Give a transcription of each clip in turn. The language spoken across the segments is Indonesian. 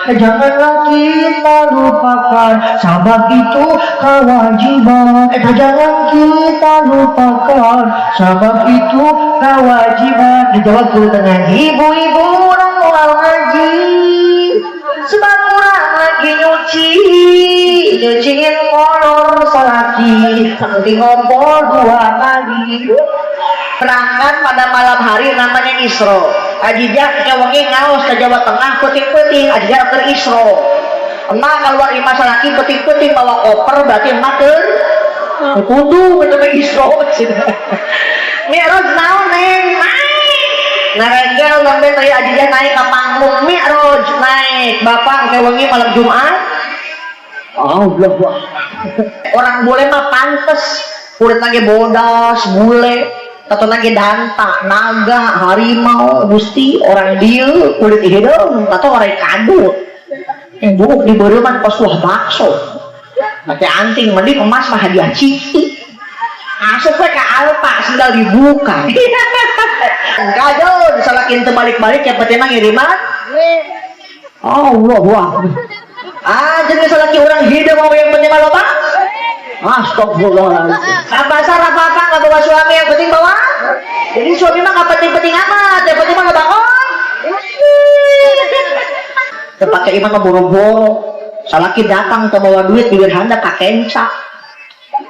Janganlah kita lupakan, sabar itu kewajiban. Jangan kita lupakan, sabar itu kewajiban. Dijawab dulu dengan ibu-ibu orang ngaji, sebab orang lagi nyuciin kolor salaki, nanti ngobrol 2 kali. Berangkat pada malam hari namanya Isro. Ajijak ke wengi ngaos ke Jawa Tengah puting-puting ajijak ke Isro. Emak keluar di masalaki puting-puting bawa koper berarti emak ke kudu itu ke Isro. Mi'raj naon neng naregel lambe tadi ajijak naik ke panggung Mi'raj naik bapak ke wengi malam Jumat. Allah orang bule mah pantes kulit lagi bodas bule atau lagi danta, naga, harimau, gusti, orang dia kulit hidung, atau orang kadut yang buruk di beruman pas wah bakso pakai anting, mending emas mah hadiah ciki asupnya ke alpa, sendal dibuka kado, disalakin terbalik-balik ya petina ngiriman Allah, wah jadi disalaki orang hidup mau yang penting malu pak astagfirullah. Bahasa apa-apa nggak bawa suami, yang penting bawa. Jadi suami mah nggak penting-penting amat, yang penting mah ngebangun. Terpakai iman mah boro-boro. Salaki datang ke bawa duit, duit handa kakenca,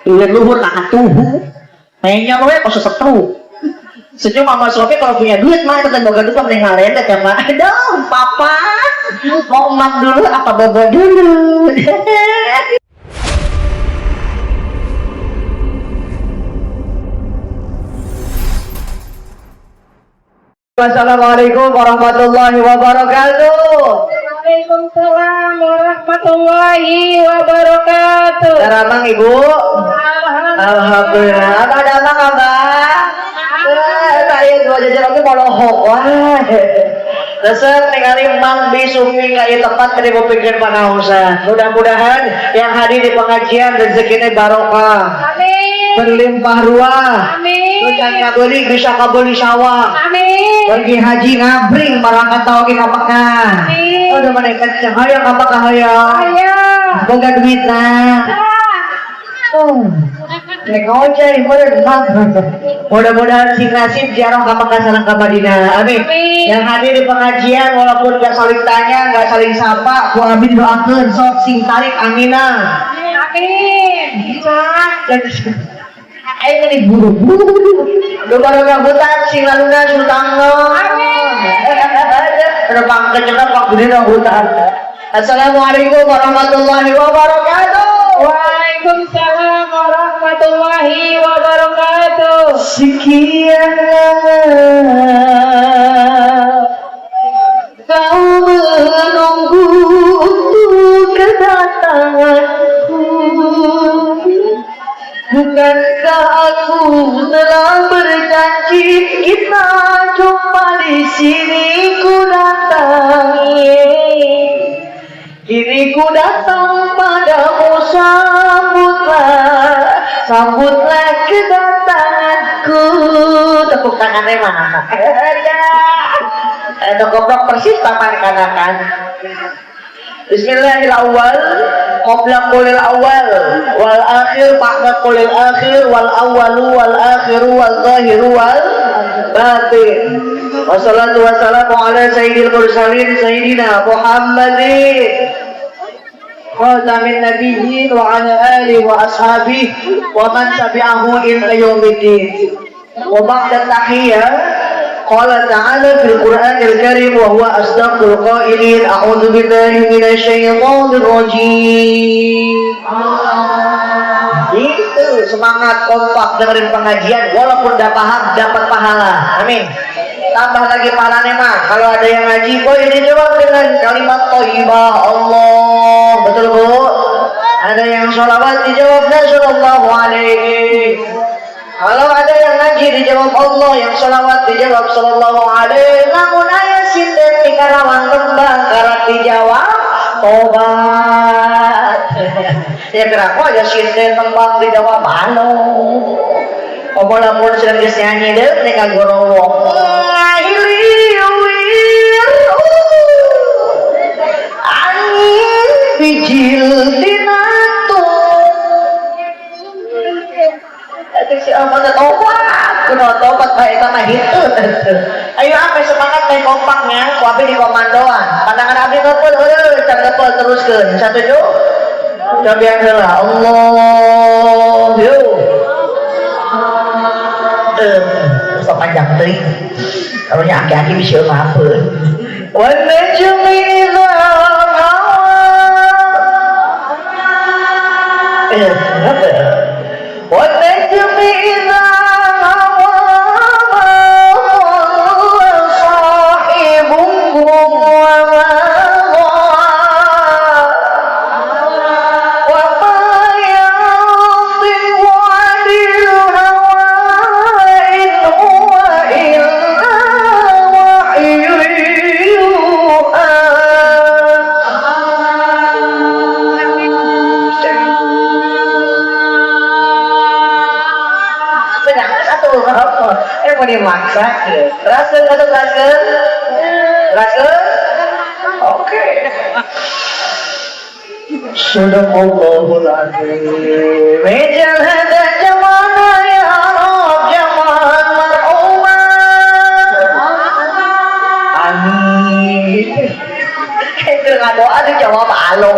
duit luhur nakatuhu. Mainnya loe kok sesetru. Senyum sama suami kalau punya duit mah kita boga duit mending ngalendet ya mah. Aduh, papa mau emak dulu apa bobo dulu. Assalamualaikum warahmatullahi wabarakatuh. Waalaikumsalam warahmatullahi wabarakatuh. Daramang ibu. Alhamdulillah. Apa damang abah? Saya dua jajar lagi mau lohok. Wah. Resep ningali Mang Bisumi kaya tempat dari pikir panausan. Mudah-mudahan yang hadir di pengajian rezekinya barokah. Amin. Berlimpah ruah. Amin. Bukan kabeli bisa kabeli sawah. Amin. Pergi haji ngabring barangkat tau ke Mekah. Amin. Udah mereka hayang apakah hayang? Ayo. Boga duit nah. Nek ojek mudah-mudahan si nasib jarang ke Mekah sareng ka Madinah. Amin. Amin. Yang hadir di pengajian walaupun gak saling tanya, gak saling sapa, ku amin doakeun sok sing tarik aminah. Amin. Ayo nih buru-buru. Lu baru gabutan sing laluna sultano. Amin. Ada pangkat cekap waktu dia gabutan. Assalamualaikum warahmatullahi wabarakatuh. Waalaikumsalam warahmatullahi wabarakatuh. Sekian kau menunggu untuk kedatanganku. Bukankah aku telah berjanji kita jumpa di sini ku datang. Kini ku datang padamu, sambutlah kedatanganku. Tepuk tangannya mana? Ada goblok persis taman kanakan. Bismillahirrahmanirrahim. Qabla qulil awal wal akhir ba'da qulil akhir wal awalu wal akhiru wal zahiru wal batin. Wassalatu wassalamu ala sayyidil mursalin sayyidina Muhammadin khatamin nabiyyin wa ala alihi wa ashabihi wa man tabi'ahu ila yaumiddin. Wa ba'da tahiyyah qala ta'ala fil Qur'anil Karim wa huwa asdaqul qailin a'udzu billahi minasy syaithanir rajim. Itu semangat kompak dengerin pengajian walaupun udah paham dapat pahala. Amin. Tambah lagi pahalanya mah kalau ada yang ngaji kok ini jawab dengan kalimat thayyibah Allah. Betul Bu? Ada yang sholawat dijawabnya sallallahu alaihi. Kalau ada yang ngaji dijawab Allah, yang sholawat dijawab sallallahu alaihi. Namun ayat sinden di Karawang Kembang karak dijawab tobat. Ya kira kok aja sinden Kembang dijawab halo. Omola pun sedang nyanyi deh, tinggal gorong-gorong. kuno tobat bae eta mah hitu. Ayo apa semangat bae kompaknya, ku abdi di komandoan. Pandangan abdi kepeul heureul can kepeul teruskeun. Satuju. Cobian heula Allah. Yo. So panjang teuing. Karunya aki-aki bisa ngapeun. Wa najmi idza hawa. Wa najmi idza dimaksa rasul atau rasul oke Sadaqallahul azim majal hada jamana ya rab jaman mar'uma amin itu doa dijawab alo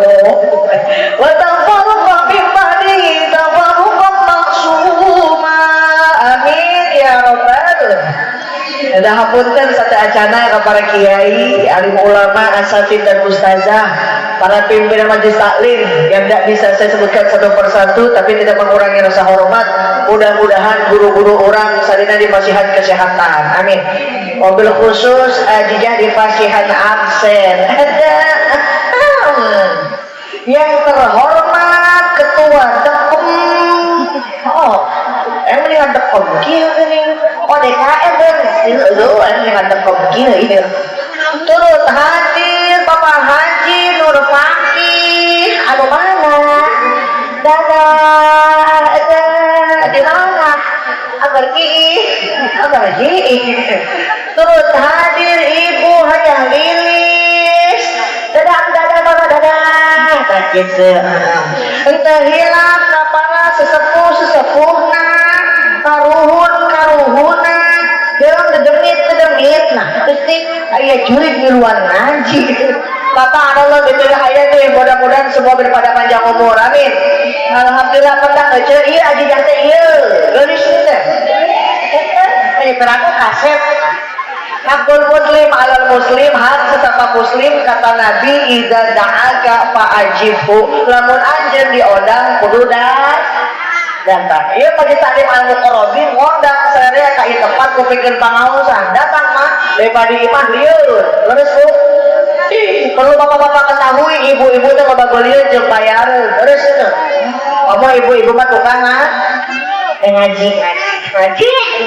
wa tafarruqa bi ba'di tafarruqan maksuma amin ya rabbal ada hapunten satu acana kepada kiai, alim ulama, asatid dan ustazah, para pimpinan majelis taklim yang tidak bisa saya sebutkan satu persatu, tapi tidak mengurangi rasa hormat. Mudah-mudahan guru-guru orang salina dipasihan kesehatan. Amin. Mobil khusus Ajijah dipasihan absen. Ada yang terhormat ketua dekom. Oh, emang ini dekom gini. Oh DKM itu ini ada kopi ini. Turut hadir Bapak Haji Nur Fakih. Anu mana? Dadah, di mana? Agargi. Turut hadir Ibu Hajah Lilis. Dadah, Bapak dadah. Gitu. Ente hilang para sesepuh-sesepuhna. Karuhuna dalam kedemit nah pasti aya jurig di luar ngaji. Bapak Allah betul hayat teh mudah-mudahan semua berpada panjang umur amin. Alhamdulillah pendang aja ieu aji teh ieu geulis teh ini berapa kaset hakul muslim alal muslim hak sesama muslim kata Nabi idza da'aka fa'ajibhu lamun anjeun diodang kudu datang. Iya pagi taklim al-muqarrabin ngondang saya ka ieu tempat kupikeun pangausan. Datang mah daripada imah lieur. Leres Bu. Perlu bapak-bapak ketahui ibu-ibu teh loba lieur jeung bayareun. Leres teh. Kamu ibu-ibu mah tukang ngaji.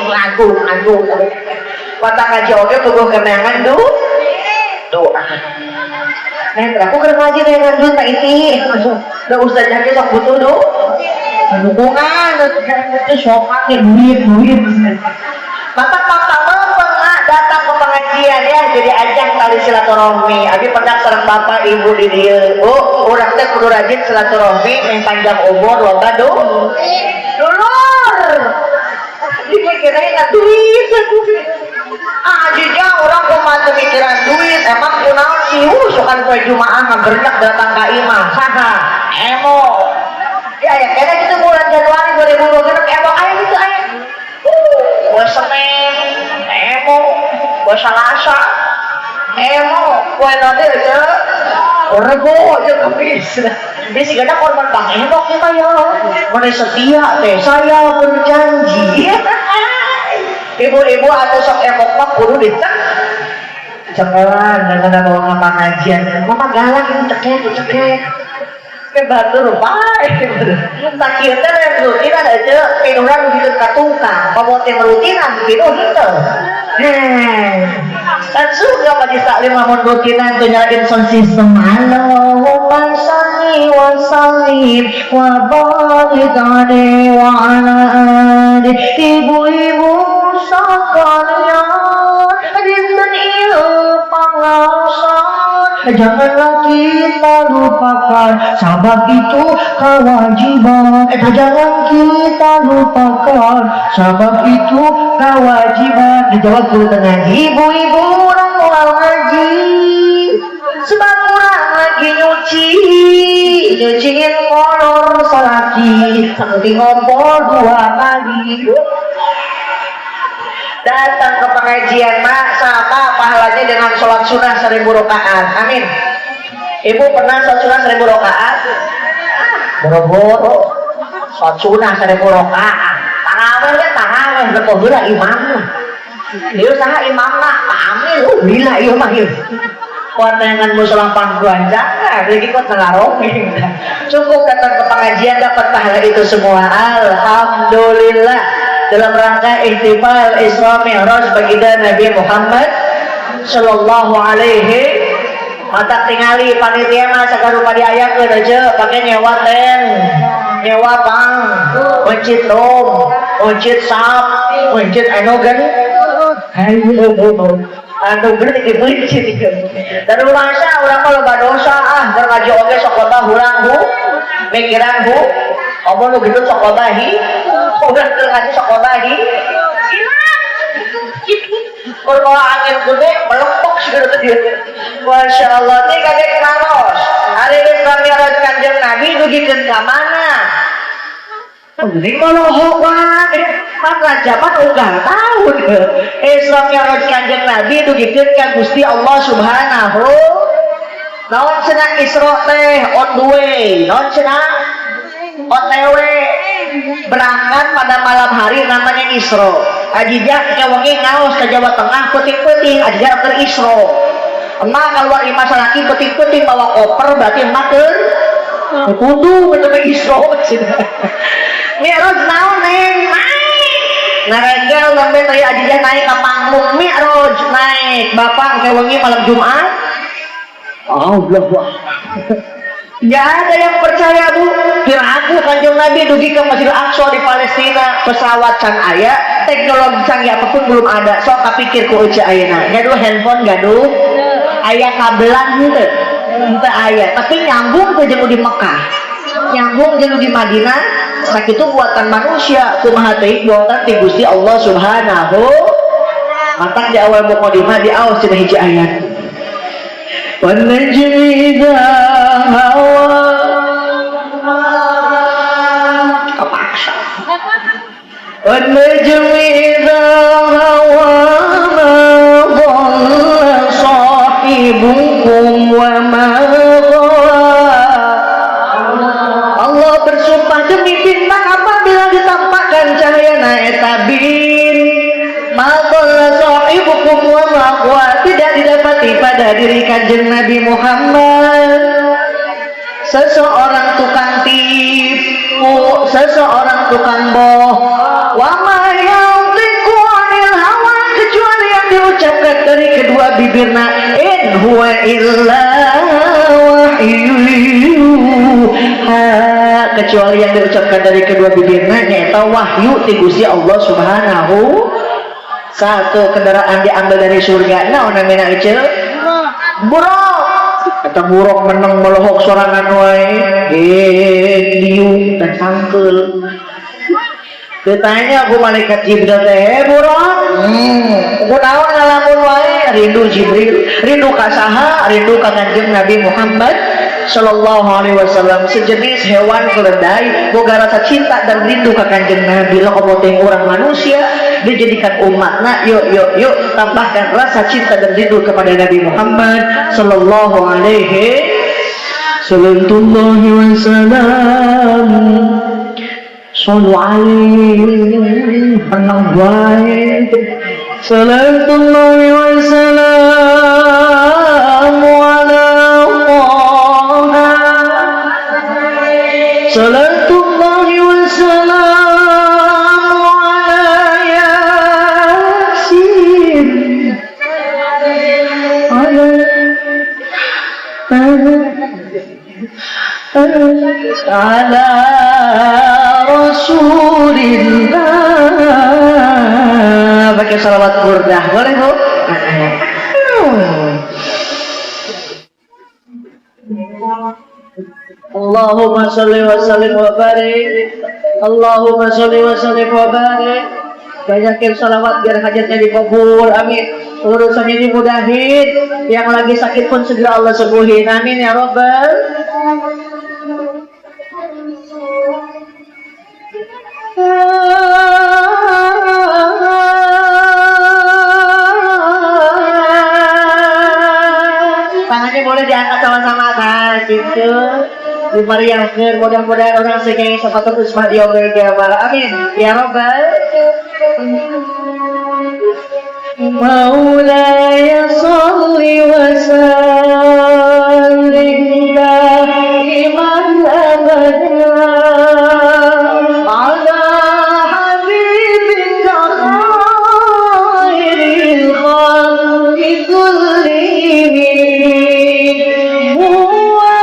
Lagu. Mata ngaji oge puguh kenangan doa. Aku keur ngaji dengan duit tak iti. Da ustaznya ge sok butuh dukungan itu sokaknya duit maka bapak datang ke pengajian ya jadi ajang tali silaturahmi abi pernah sareng bapak ibu di dieu urang teh kudu rajin silaturahmi meh panjang umur loba dulur dipikirnya duit jika orang kumaha mikiran duit emang kunaon sih sukan poe Jumaah ngagernak datang ka imah saha emo ya karena kita bulan Januari 2020 emang ayo gitu ayo buat Senin emo buat Selasa emo buat nanti aja Rebo aja Kamis dia sih gak ada korban bang enok ya kayak mana setia teh saya berjanji ibu-ibu atau sok emok mah kudu dicek cekelan dengan bawa pengajian mama galak ini cekek batur baik tak kira yang rutinan aja pinuran gitu katukang kamu yang rutinan pinuh itu dan juga majelis taklim lamun rutinan itu nyalain sound system Allahumma sholli wa sallim wa barik alaihi wa ala ali ibu-ibu sekalian dinten ieu pangaosan janganlah kita kita lupakan, sabab itu kewajiban. Jangan kita lupakan, sabab itu kewajiban. Dijawab dulu tengah. Ibu-ibu orang mulai ngaji, sebab kurang lagi nyuciin kolor salaki, sampai ngompol 2 kali. Datang ke pengajian mak sama pahalanya dengan sholat sunnah 1000 rakaat. Amin. Ibu pernah sholat sunnah 1000 rakaat? Boro-boro sholat sunnah 1000 rakaat. Tarawih ya tarawih, berkohura imamnya. Dia saha imamnya, Pak Amin. Bila iya mah iya. Kuatangan musola pangguan jangan, lagi kok tengarongin. Cukup datang ke pengajian dapat pahala itu semua. Alhamdulillah. Dalam rangka ihtifal Isra Mi'raj baginda Nabi Muhammad sallallahu alaihi mata tingali panitia mah sagarupa diayakeun aja pakai nyewa ten, nyewa pang, mencit rom, mencit sap, mencit enogan. Anu gede dibencit itu. Dan masa urang mah loba dosa ngaji oge sok loba urang mikiran omong lu gitu sok lobahi. Urang teu ngaji sok lobahi. Kalau angin gede melepok segala tadi. Masya Allah, ini kadek naros. Hari Isra Mi'raj Kanjeng Nabi dugikeun ka mana? Ini kalau hokan, maka jabat unggal tahun. Isra Mi'raj Kanjeng Nabi dugikeun ka Gusti Allah Subhanahu. Naon cenah Isra teh on the way, naon cenah OTW, berangkat pada malam hari namanya Isra. Ajijak kewengi ngaos ke Jawa Tengah puting-puting ajijak ke Isra. Emak keluar di masyarakat puting-puting bawa koper berarti emak keur kudu betul Isra. Mi'raj naon neng naik. Naregel lambe teh ajijak naik ke panggung Mi'raj naik. Bapak kewengi malam Jumat. Allah. Gak ada yang percaya bu. Kiraku Kanjeng Nabi dugi ke Masjidil Aqsa di Palestina, pesawat can aya, teknologi canggih apapun belum ada. Sok kapikir ku eueuh ayeuna. Gaduh handphone gaduh, aya kabelan henteu. Henteu aya, tapi nyambung ke jeung di Mekah. Nyambung jeung di Madinah, sakitu buatan manusia, kumaha teh buatan ti Gusti Allah Subhanahu. Matak di awal mukadimah di awas cenah hiji ayat. Wan najmi idza hawa kapaksa. Wan najmi idza hawa ma dhalla sahibukum wa ma Allah bersumpah demi bintang apabila ditampakkan cahayana eta bin ma dhalla sahibukum wa ma tidak didapati pada diri Kanjeng Nabi Muhammad seseorang tukang tipu, seseorang tukang boh. Wa ma yantiqu 'anil hawa, kecuali yang diucapkan dari kedua bibirna, in huwa illa wahyuha, kecuali yang diucapkan dari kedua bibirna nyaeta wahyu ti Gusti Allah Subhanahu. Satu kendaraan diambil dari surga, naon namina eceu? Buruk. Kata buruk meneng melohok sorangan wae, liu dan sangkeul. Ditanya ku malaikat Jibril teh, buruk. Kunaon ngalamun wae? Rindu Jibril, rindu ka saha? Rindu ka Kanjeng Nabi Muhammad sallallahu alaihi wasallam. Sejenis hewan keledai boga rasa cinta dan rindu ka Kanjeng Nabi. Lamun teh urang manusia dijadikan umatna, yuk tambahkan rasa cinta dan rindu kepada Nabi Muhammad sallallahu alaihi wasallam. Sallu alaihi menang bae. Salatullahi wa salam ala Taha. Salatullahi wa salam ala Yasin. Ala Rasulillah. Pakai salawat burdah boleh bu? Allahumma sholli wa sallim wa barik. Allahumma sholli wa sallim wa barik. Banyakin salawat biar hajatnya dikabul. Amin. Urusannya dimudahin. Yang lagi sakit pun segera Allah sembuhin. Amin ya Rabbal. Tangannya boleh diangkat sama-sama kan, gitu. Dimariahkan, mudah-mudahan orang segini sempat terus di yaumil qiyamah. Amin ya Rabbal. Maulaya sholli wa sallim daiman abada ala habibika khairil khalqi kullihim huwa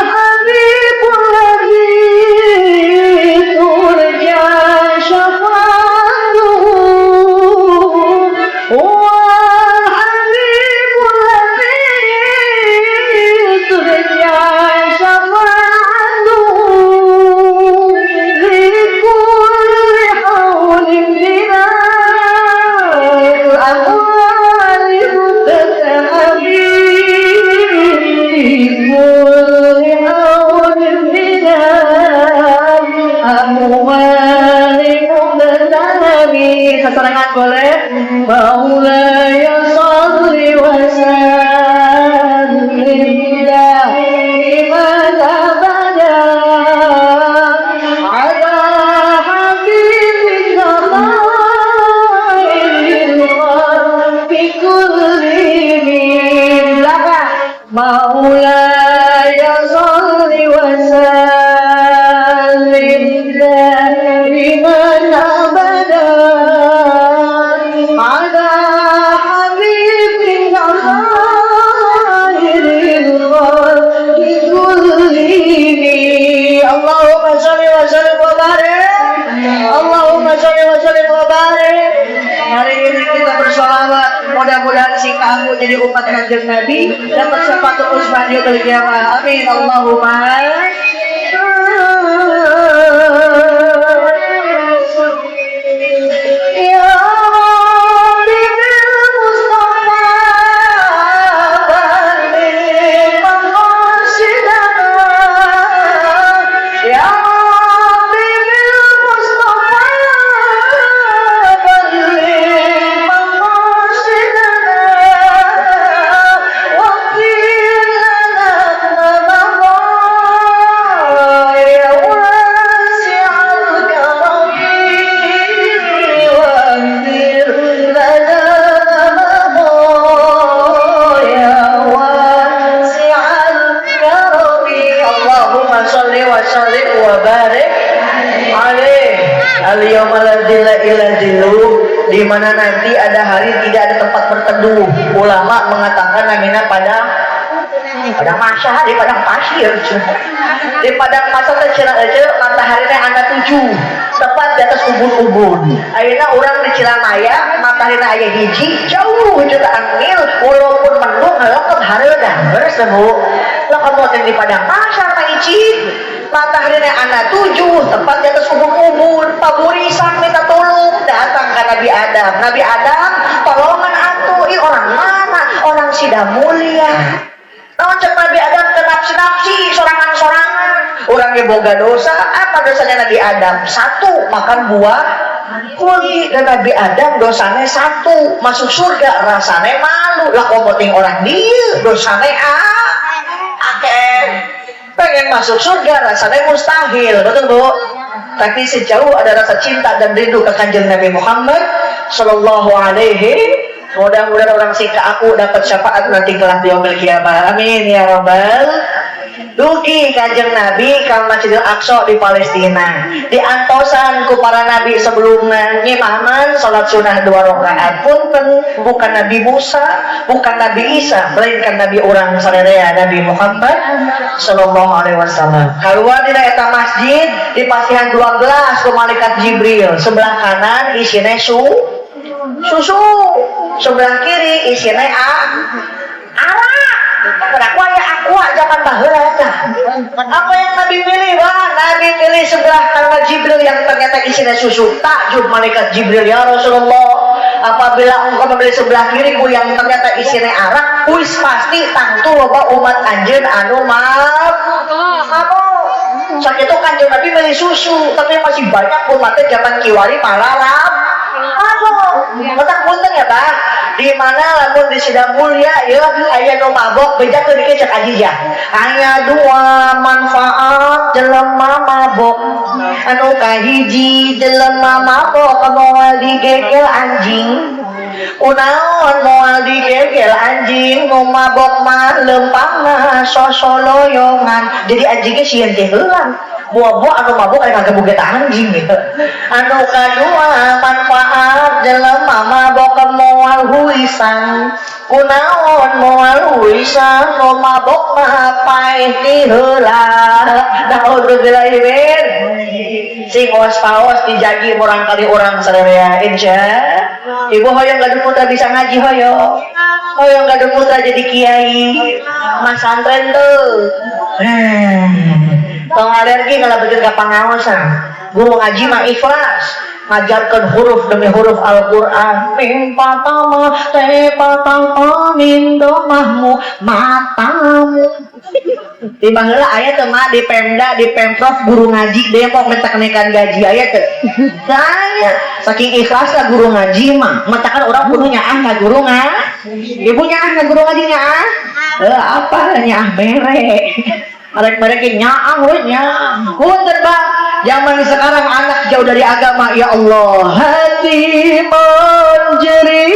habibul ladzi turja syafa'atuhu huwa habibul ladzi turja syafa'atuhu likulli hawlin minal amwali likulli hawlin minal amwali muqtadami. Sesarangan boleh. Maulaya sholli wa sallim daiman abada ala habibika khairil khalqi kullihim. Maulaya sholli wa sallim daiman abada ala habibika khairil khalqi kullihim. Allahumma sholli wa sallim wa barik. Allahumma sholli wa sallim wa barik. Hari ini kita bersolawat, mudah-mudahan si kamu jadi umat Kanjeng Nabi dapat syafaat usman yaumil qiyamah. Amin Allahumma. Ya Habibil Mustafa balligh maqasidana. Ya Habibil Mustafa balligh maqasidana. Waghfir lana ma mada ya wasi'al karami. Waghfir lana ma mada ya wasi'al karami. Allahumma sholli wa sallim wa barik alaih. Al-yawma la zilla illa zilluh, di mana nanti ada hari tidak ada tempat berteduh. Ulama mengatakan namanya padang masyah, di padang pasir. Di padang pasir matahari teh angka 7 tepat di atas ubun-ubun. Ayeuna orang di Cilamaya matahari aya hiji jauh jutaan mil, walaupun mendung leukeut hareuda beres teh Bu. Lamun moten di padang pasir teh icin matahari anak 7 tepat di atas ubun-ubun. Paburisan minta tolong datang ke Nabi Adam. Nabi Adam, tolongan atuh, orang mana? Orang sida mulia. Namun cek Nabi Adam ke nafsi-nafsi, sorangan-sorangan. Orangnya boga dosa. Apa dosanya Nabi Adam? 1, makan buah kuli. Dan Nabi Adam dosanya 1, masuk surga. Rasanya malu. Lah kok penting orang dia dosanya akeh. Pengen masuk surga rasanya mustahil, betul Bu? Tapi sejauh ada rasa cinta dan rindu ke Kanjeng Nabi Muhammad sallallahu alaihi, mudah-mudahan orang sika aku dapat syafaat nanti kelak di yaumil qiyamah. Amin ya Rabbal. Dugi Kanjeng Nabi ke Masjidil Aqsa di Palestina, diantosan ku para nabi sebelumnya nyimaman salat sunnah 2 rakaat. Punten bukan Nabi Musa, bukan Nabi Isa, melainkan Nabi orang sadaya Nabi Muhammad sallallahu alaihi wasallam. Keluar di eta masjid di pasihan 12 ku malaikat Jibril. Sebelah kanan isine susu, sebelah kiri isine arak. Kenapa ya aku jangan baheula tah. Apa yang Nabi pilih? Wah, Nabi pilih sebelah kanan Jibril yang ternyata isinya susu. Takjub malaikat Jibril, ya Rasulullah. Apabila engkau membeli sebelah kiriku yang ternyata isinya arak, wis pasti tangtu loba umat anjeun anu mabok. Saat itu kanjeng Nabi beli susu, tapi masih banyak umatnya zaman kiwari palarap. Letak punten ya Pak, di mana lamun di sidang mulia ya aya nu mabok bejak teu dikecek ajijah. Aya dua manfaat jelema mabok. Anu kahiji jelema mabok moal digegel anjing. Kunaon moal digegel anjing nu mabok mah lempangna sosoloyongan. Jadi anjingnya sieun teh heulang. Buah-buah anu mabuk aya kagak boga anjing gitu. Anu kadua manfaat jelema mabok moal huisan. Kunaon moal huisan nu mabok mah paeh ti heula. Naudzubillah min. Sing os-paos dijagi urang kali urang sadaya insya. Ibu hoyong gaduh putra bisa ngaji hoyong. Hoyong gaduh putra jadi kiai. Mas santren tuh. Tong alergi kalau bikin ke pengawasan. Guru ngaji mah ikhlas, ngajarkan huruf demi huruf Al-Quran. Min patama te patama min domahmu matamu. Di baheula aya teh mah di Pemda, di Pemprov guru ngaji demo minta kenaikan gaji aya teh. Saya saking ikhlasna guru ngaji mah, matakan orang kudu nyaah ka guru ibu nyaah ka guru ngaji nyaah. Apa nyaah mere. Mereka nyaang we nyaang. Punten Bang, zaman sekarang anak jauh dari agama, ya Allah, hati menjerit.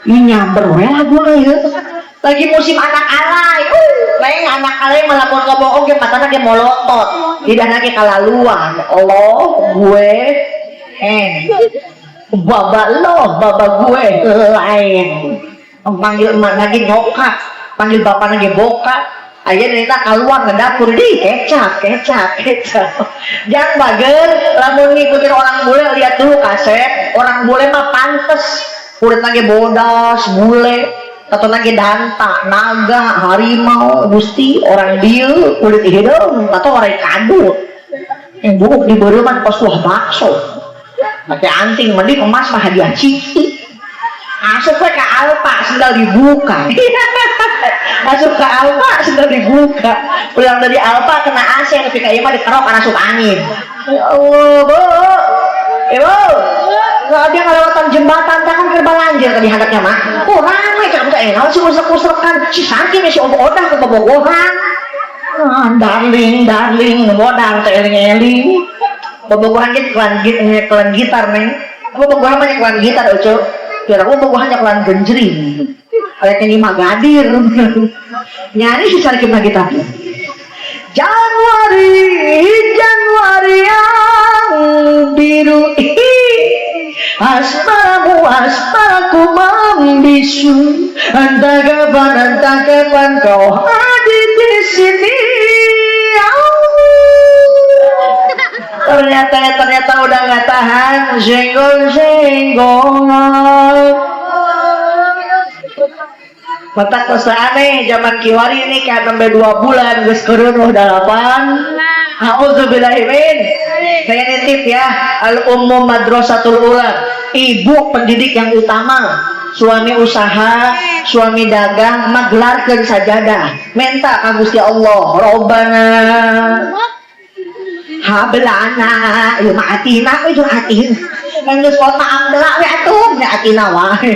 Nyamber we lagu ieu. Lagi musim anak alay. Lain anak alay melapor ngomong ge matana ge molotot. Tidak lagi kalaluan. Allah, gue baba gue lain. Panggil emak lagi nyokap. Panggil bapak lagi bokat, ayah nina keluar ke dapur di kecap. Jangan bager, lamun ngikutin orang bule lihat dulu kaset, orang bule mah pantes, kulit lagi bodas, bule, atau lagi danta, naga, harimau, gusti, orang dieu, kulit hidung, atau orang kadut, yang buruk di beruman pas wah bakso, pakai anting, mending emas mah hadiah ciki. Masuk ke Alfa sudah dibuka. Masuk ke Alfa sudah dibuka. Pulang dari Alfa kena AC tapi kayak mah dikerok karena masuk angin. Ya Allah, Bu. Bu. Nggak ada kelewatan jembatan kan kerbalanjir tadi hadapnya mah. Oh, ramai kan kita enak sih usrek-usrekan. Si saking si odah ke bobogohan. Darling, modal teh eling-eling. Bobogohan gitu klan gitar nih. Bobogohan banyak klan gitar, Ucu. Biar aku mau hanya kelan genjring kayak ini magadir nyanyi sih cari kita Januari yang biru asmaraku membisu entah kapan kau hadir di sini. Ternyata udah nggak tahan senggol-senggolan. Mata kosa aneh zaman kiwari ini kayak sampai 2 bulan geus keureuh udah 8. Auzubillahi min. Saya nitip ya, al-ummu madrasatul ula. Ibu pendidik yang utama. Suami usaha, suami dagang, maglarkeun sajadah. Minta ka Gusti Allah, Robbana hablana ieu mah atina we jeung atin geus kota amdela we atuh nya atina wae.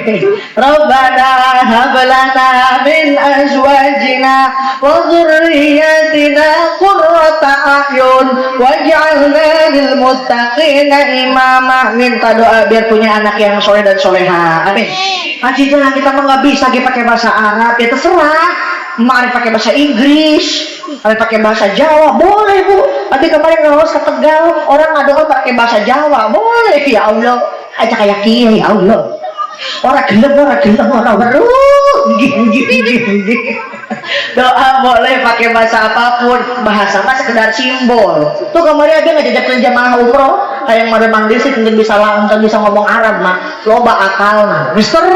Rabbana hablana min azwajina wa dzurriyyatina qurrata a'yun waj'alna lil muttaqina imama. Minta doa biar punya anak yang soleh dan soleha, amin. Haji jangan kita mah nggak bisa pakai bahasa Arab, ya terserah. Mari pakai bahasa Inggris, mari pakai bahasa Jawa, boleh Bu. Tapi kemarin ngawas ke Tegal, orang ngadoa pakai bahasa Jawa, boleh ya Allah. Aja kayak kiai ya Allah. Orang gelem, orang baru, gini. Doa boleh pakai bahasa apapun, bahasa mah sekedar simbol. Tuh kemarin aja ngajajakin jamaah umroh, kayak yang Mang Desi mungkin bisa ngomong Arab mah, loba akal, Mister.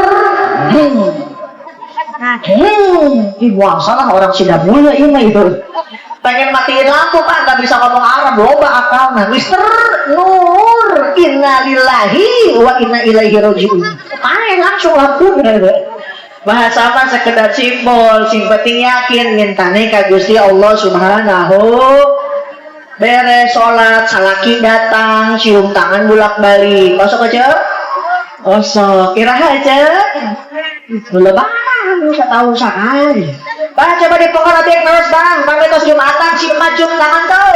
Wah salah orang Sidamulya ini itu. Pengen matiin lampu Pak, nggak bisa ngomong Arab, loba akalna. Mister Nur, innalillahi wa inna ilaihi rajiun. Main langsung lampu. Bahasa apa sekedar simbol, sing penting yakin mintane ka Gusti Allah Subhanahu. Beres sholat, salaki datang, cium tangan bolak-balik. Masuk aja. Masuk. Kira aja. Lebaran, bisa tahu sekali. Bah, coba dipokok nanti terus bang. Kami tos Jumatan, si emak cium tangan tuh.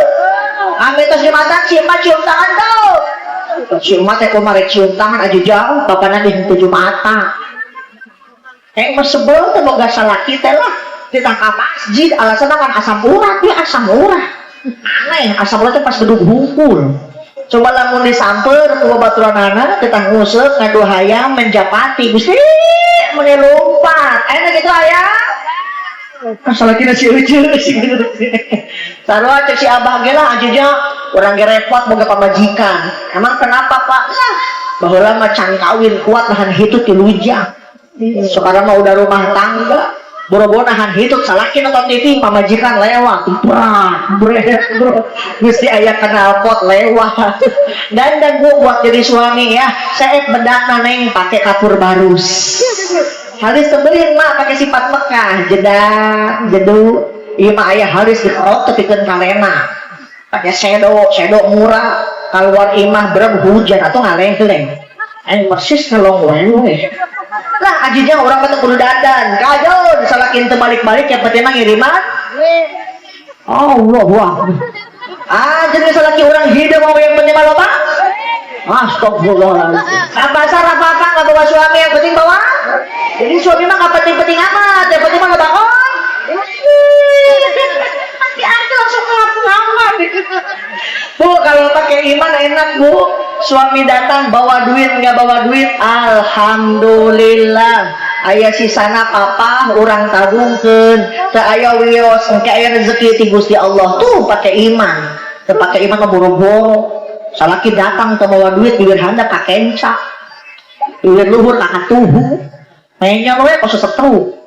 Kami tos Jumatan, si emak cium tangan tuh. Si emak teh kemarin cium tangan aja jauh. Bapak nanti itu Jumatan. Mas sebel tuh boga salaki teh lah. Ditangkap masjid, alasan kan asam urat, dia asam urat. Aneh, asam urat teh pas gedung hungkul. Coba lamun disamper ku baturanana kita nguseup ngadu hayam menjapati Gusti meni lompat enak gitu hayam masalah kita si ujul sarua cek si abah ge lah aja urang ge repot boga pamajikan emang kenapa Pak lah baheula mah can kawin kuat nahan hitut ti lujang sekarang mah udah rumah tangga boro-boro nahan hitut salaki nonton TV pamajikan lewat bro mesti aya knalpot lewat dan gua buat jadi suami ya saya bedakna neng pakai kapur barus halis tebelin mah pakai sifat Mekah jedu ieu mah aya halis dikerot tepikeun kalena pakai shadow murah keluar imah berem hujan atau ngaleng-leng aing persis kalong we lah ajinya orang kata kudu dandan kajon salakin terbalik-balik yang penting mah ngiriman Allah wah jadi salaki orang hidup mau yang penting mah loba astagfirullahaladzim pasar apa-apa nggak bawa suami yang penting bawa jadi suami mah nggak penting-penting amat yang penting mah loba hati-hati langsung ngelap-ngelap Bu kalau pakai iman enak Bu suami datang bawa duit nggak bawa duit alhamdulillah aya sisana papa orang tabungkeun teu aya wios engke aya rezeki ti Gusti Allah tuh pakai iman teu pakai iman mah boro-boro salaki datang teu bawa duit bibir handap ka kenca bibir luhur ka tubuh mainnya we kos setruk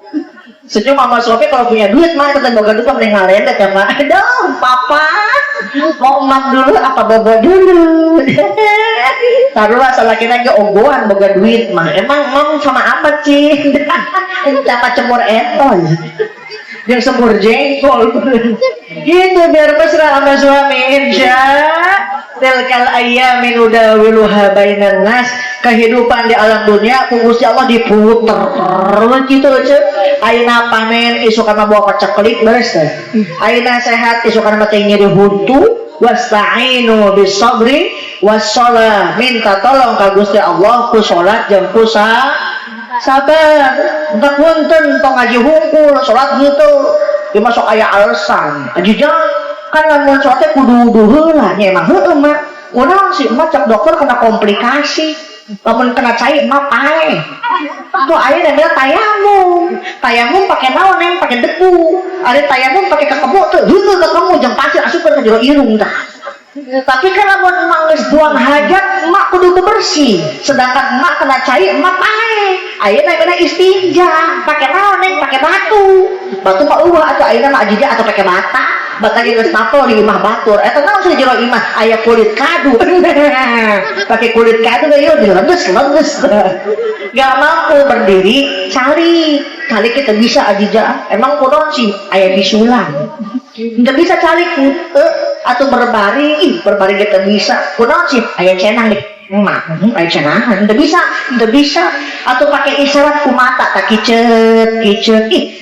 senyum sama suami kalau punya duit mah kita boga duit mending ngalendek ya mah aduh papa mau emak dulu apa bobo dulu taruh salah kita ke ogohan boga duit mah emang sama apa sih dapat cemur etol yang sembur jengkol gitu biar mesra sama suami insya tilkal ayyamin udawiluha bainan nas kehidupan di alam dunia Gusti Allah diputer gitu ce ayeuna panen isukan mah bawa paceklik beres teh ayeuna sehat isukan mah teh nyeri huntu wasta'inu bisabri wassalah minta tolong ka Gusti Allah ku salat jeung ku sabar entah punten tong ngaji hungkul salat gitu dimasuk aya alasan aja kan lamun salat teh kudu heula nya emang heueuh mah urang si emak cek dokter kena komplikasi lamun kena cai emak pae tuh aya namanya tayamum pakai naon neng pakai debu ada tayamum pakai kekebo tuh heueuh kekemu jeung pasir asupkeun ka jero irung tah tapi kan lamun emak geus buang hajat emak kudu bersih sedangkan emak kena cai emak pae aya namanya istinja pakai naon neng pakai batu mah eueuh atuh ayeuna mah ajiga atau pakai bata ge geus napol di imah batur eta naon sih jero imah aya kulit kadu pakai kulit kadu ge yeuh dileges gak mampu berdiri cari kita bisa ajiga emang kunaon sih aya bisulan nggak bisa cari atau berbaring kita bisa kunaon sih aya cenang di emak aya cenangan nggak bisa atau pakai isyarat ku mata tak kicet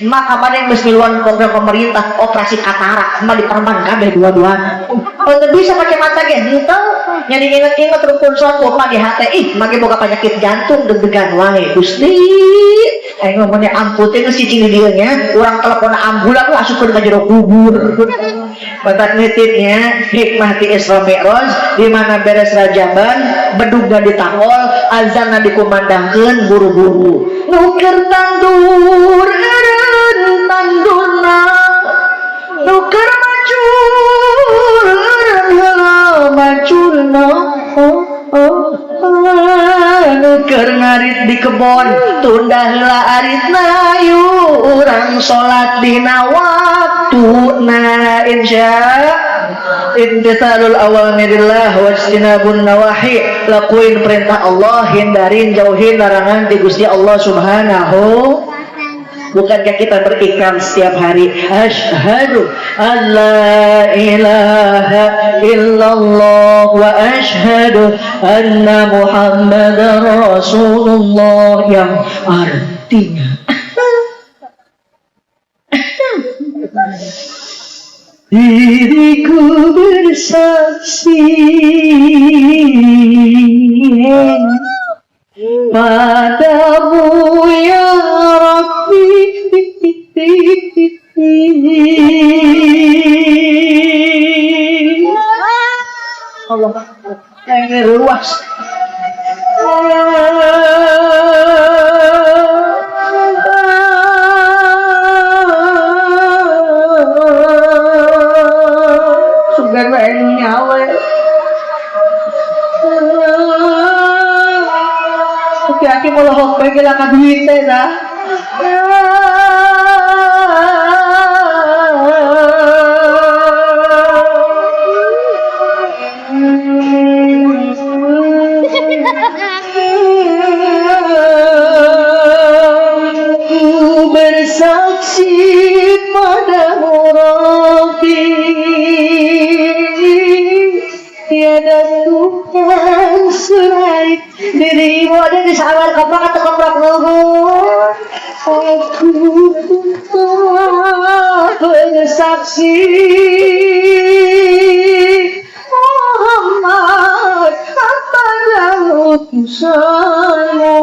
emak kabarnya geus miluan program pemerintah operasi katarak emak diperban kabeh dua-duanya nggak bisa pakai mata ge henteu nyari inget rukun salat emak di hate emak ge boga penyakit jantung deg-degan wae Gusti aing ngomongnya ampun teh geus cicing di dieu nya urang telepon ambulan lah asup ka jero kubur batat nitipnya hikmah ti Isra Mi'raj di mana beres rajaban beduga ditangol azanna dikumandangkeun buru-buru nuker tandur eureun tandurna nuker macul eureun heula maculna keur ngarit di kebon tunda heula aritna yu urang salat dina waktuna insya imtithalul awamirillah wajtinabun nawahi lakuin perintah Allah hindarin jauhin larangan di Gusti Allah Subhanahu. Bukankah kita berikrar setiap hari asyhadu an la ilaha illallah wa asyhadu anna muhammadar rasulullah yang artinya diriku bersaksi padamu ya Rabbi Allah yang luas sugan wae nyawa hati-hati melohok bae geula ka duit teh dah. Ku bersaksi padamu Rabbi tiada Tuhan selain dirimu. Ada di sabar koprak atau koprak luhur. Aku bersaksi Muhammad adalah utusanmu.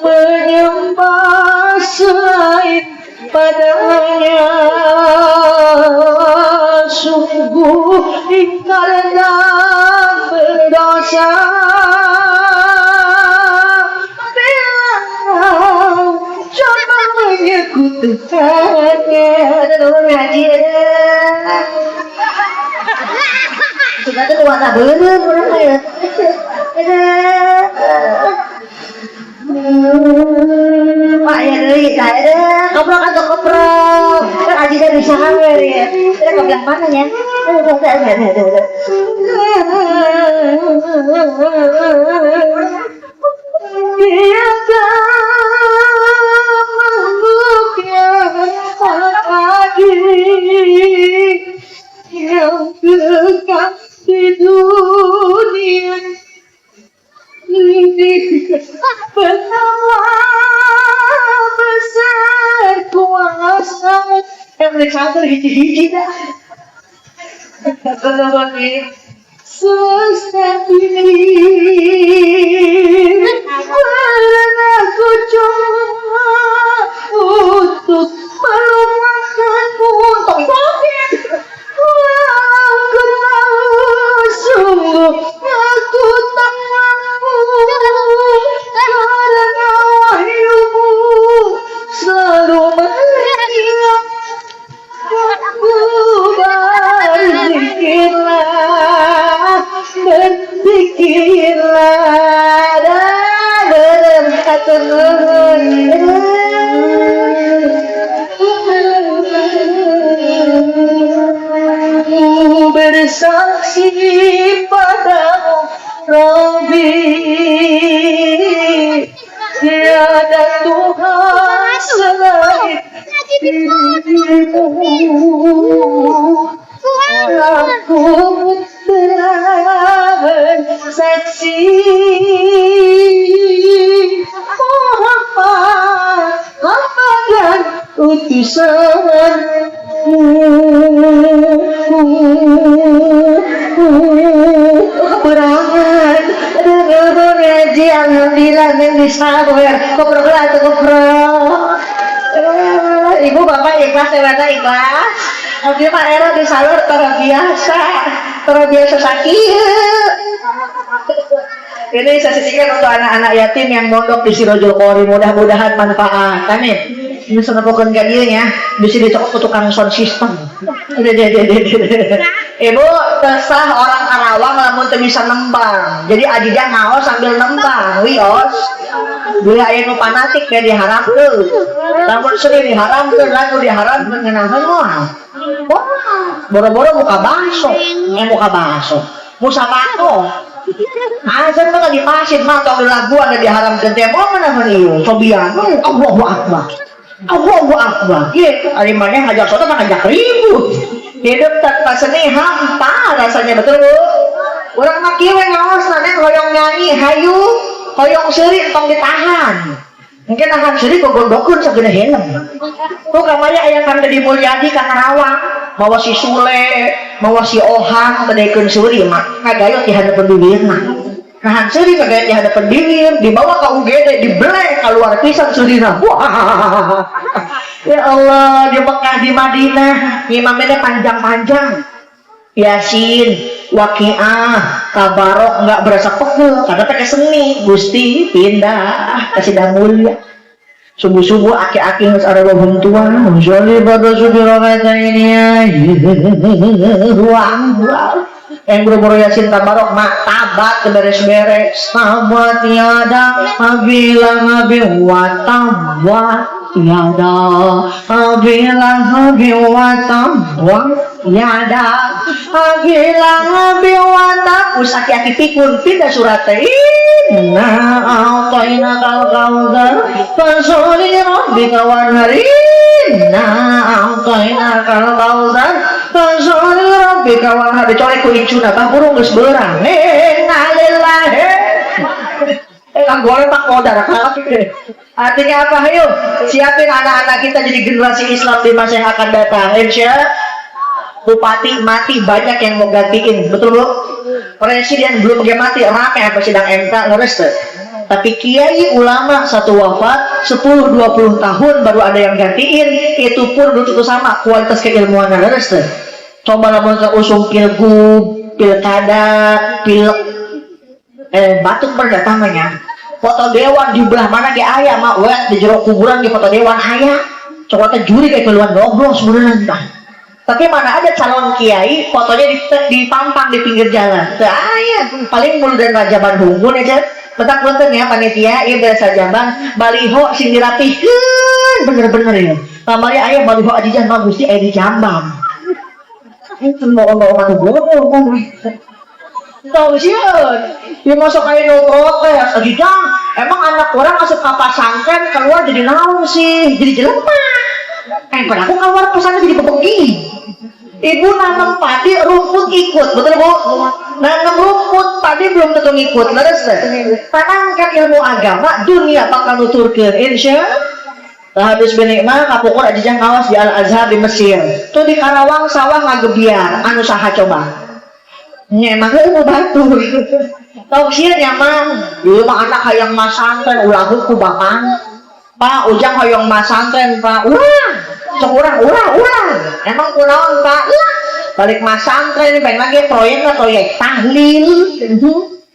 Menyembah selain padanya sungguh karena berdosa. Coba menyekutukannya. Ada nomor ngaji sudah ada wata bener orang ya. Pak ya deui saya deh koprok atau koprok kan aji teh bisa kawer ya. Kita koprok mana ya? Tiada makhluk yang hadir yang dekat di dunia ini betapa besar kuasa yang berkata hiji-hiji dah kalau ini sesat ini karena aku cuma untuk melupakanmu untuk aku tahu sungguh aku tak mampu karena hidupmu selalu mengingat aku berzikirlah dan berkata bersaksi padamu Rabbi tiada Tuhan selain dirimu. Aku telah bersaksi Muhammad dan utusanmu. Keberangan ngaji alhamdulillah yang bisa koprok lah atau koprok. Ibu bapak ikhlas ya bapak ikhlas. Nanti Pak Ero disalur terbiasa sakit. Ini saya sisihkan untuk anak-anak yatim yang mondok di Sirojul Qori, mudah-mudahan manfaat. Amin. Ini senepukan gadinya bisa dicokok ke tukang sound system. Ibu tersah orang Karawang lamun teu bisa nembang. Jadi adida ngaos sambil nembang, wios. Beli aya nu fanatik kayak diharamkeun. Lamun sering diharamkeun, lalu diharamkeun ngeunaan moal. Boro-boro muka bakso, muka bakso. Musabako. Azan mah lagi masjid mah tong laguan da diharamkeun teh mana mun ieu sobian. Allahu akbar. Allahu akbar. Ieu ari maneh ngajak soto mah ngajak ribut. Hidup tanpa seni hampa rasanya, betul Bu? Urang mah kieu ngaosna nek hoyong nyanyi hayu, hoyong seuri tong ditahan. Mungkin akan seuri gogondokeun sagede helm. Tuh kamari aya Kang Dedi Mulyadi ka Karawang, mawa si Sule, mawa si Ohang tedekeun seuri mah ngagayot di hadapan bibirna. Nahan seuri ngagayot di hadapan bibir, dibawa ka UGD, dibelek keluar pisan seurina. Wah. Ya Allah, di Mekah di Madinah, imamnya panjang-panjang. Yasin, Waqiah, Tabarok nggak berasa pegel karena pakai seni. Gusti pindah kasih dah mulia. Subuh-subuh aki-aki harus ada babuntuan. Joli pada subirokata ini ya. Ruang. Yang buru-buru Yasin Tabarok mak tabat beres-beres. Tabat tiada bilang tabat tiada bilang tiada bilang usaki-aki pikun pindah suratnya inna a'tayna kal-kautsar fasholli rabbika wanharin inna a'tayna kal-kautsar fasholli rabbika wanhar dicolek ku incuna bang burung geus beurang innalillahi goreng tak modar artinya apa? Ayo siapin anak-anak kita jadi generasi Islam di masa yang akan datang. Insya bupati mati banyak yang mau gantiin, betul Bu? Presiden belum mati rame apa sidang MK ngeres. Tapi kiai ulama satu wafat 10-20 tahun baru ada yang gantiin, itu pun belum tentu sama kualitas keilmuan ngeres. Coba lamun usung pilgub, pilkada, batuk berdatangannya. Foto dewan di belah mana ke ayah mak wet di jero kuburan di foto dewan ayah. Coba teh juri kayak keluar goblok sebenarnya entah. Tapi mana ada calon kiai fotonya dipampang di pinggir jalan. Teu aya paling mulu dan Raja Bandung aja. Bentak-bentak ya panitia ieu biasa jamban baliho sing dirapihkeun bener-bener ya. Kamari aya baliho adijan mah Gusti aya di Jambang. Itu mau ngomong goblok. Tahu sih, dia masuk kain protes, ajijang. Emang anak orang masuk kapal sangken keluar jadi naon sih, jadi jelema. Pada aku keluar pesannya jadi bebegi. Ibu nanam padi rumput ikut, betul Bu? Nanam rumput padi belum tentu ngikut, leres deh. Tanamkan ilmu agama, dunia bakal nuturkeun, insya. Habis benikmah kapukul ajijang kawas di Al Azhar di Mesir. Tuh di Karawang sawah ngagebiar, anu saha coba. Emang ilmu batu tau sih nyaman dulu mah anak hayang masantren ulah ku bapak Pak ujang hayang masantren Pak ulah cek urang emang kunaon Pak lah balik masantren pengen lagi proyek tahlil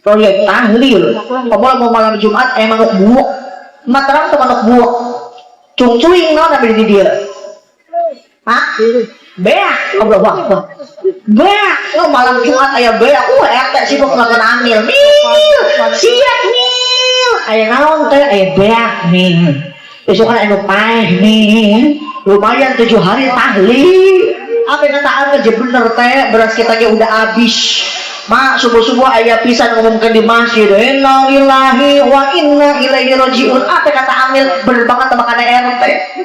pemula mau malam Jumat manuk buuk materang tuh manuk buuk cung-cuing no nabi di dia Hah? Beak, ngobrol waktu. Beak, lo malam Jumat ayah beak, RT sibuk ngelakuin amil, siap mil, ayah naon teh, ayah beak nih, besok kan ayah paeh nih, lumayan 7 hari tahlil, apa yang tak kerja bener teh, beras kita udah habis, mak subuh-subuh ayah pisan ngomongkan di masjid, inna lillahi wa inna ilaihi rajiun, apa kata amil bener banget tebakan RT.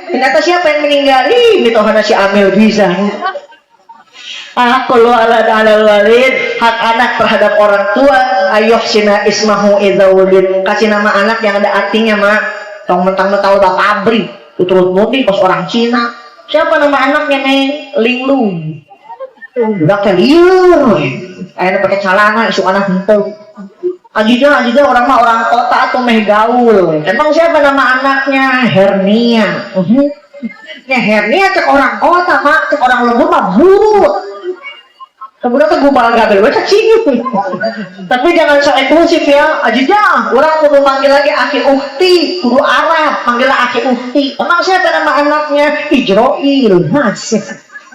Ternyata siapa yang meninggal? Ini tohana si Amil bisa. Aku ala walid hak anak terhadap orang tua ayoh sina ismahu idzawudin kasih nama anak yang ada artinya mak tong mentang-mentang udah pabrik turut mudi pas orang Cina siapa nama anaknya nih Linglung udah liur akhirnya pakai celana isu anak henteu Ajida orang mah orang kota atau meh gaul. Emang siapa nama anaknya? Hernia. Ya hernia cek orang kota mak, cek orang lembur mah burut. Kemudian tuh gumbal gabel baca cing. Tapi jangan so eksklusif ya. Ajinya orang kudu manggil lagi aki ukti, kudu Arab manggil aki ukti. Emang siapa nama anaknya? Ijroil. Masih